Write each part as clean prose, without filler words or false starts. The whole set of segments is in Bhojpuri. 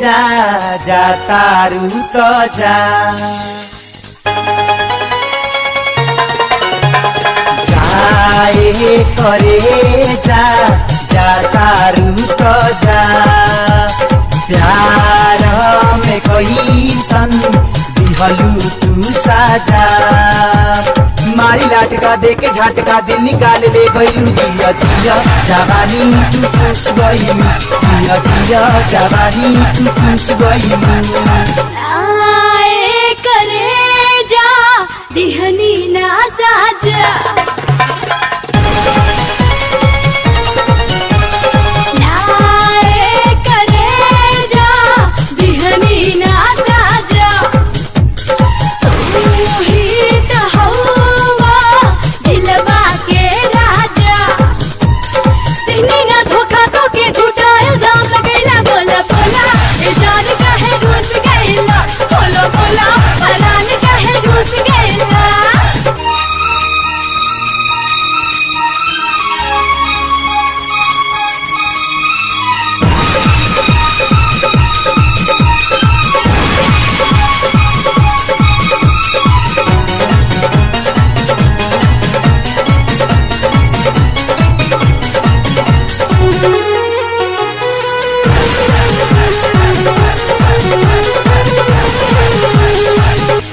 जा जा तारू तो जा जाए करे जा जा तारू तो जा प्यार में कोई सन दिहलू तू साजा मारी लाटका देके झटका दिल निकाल ले गईलू जिया जिया जवानी तू चूस गईलू जिया जिया जवानी तू चूस गईलू आए करे जा दिहनी ना साजा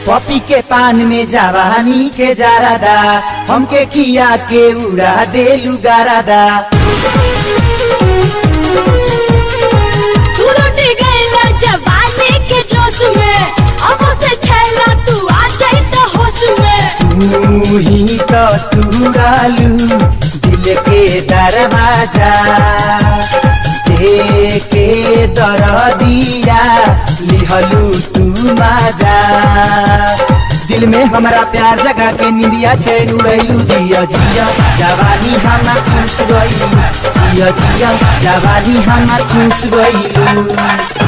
पपी के पान में जवानी के जारादा हमके खिया के उड़ा देलू गारादा तू लुट गईला जवानी के जोश में अब से छैला तू आ जाई त होश में तू ही तो तुरालू दिल के दरवाजा देके दरदिया लिहलू तू माजा दिल में हमारा प्यार जगा के निंदिया चैन उड़ैलू जिया जिया जवानी हमा चूस गईलू जिया जिया जवानी हमा चूस गईलू।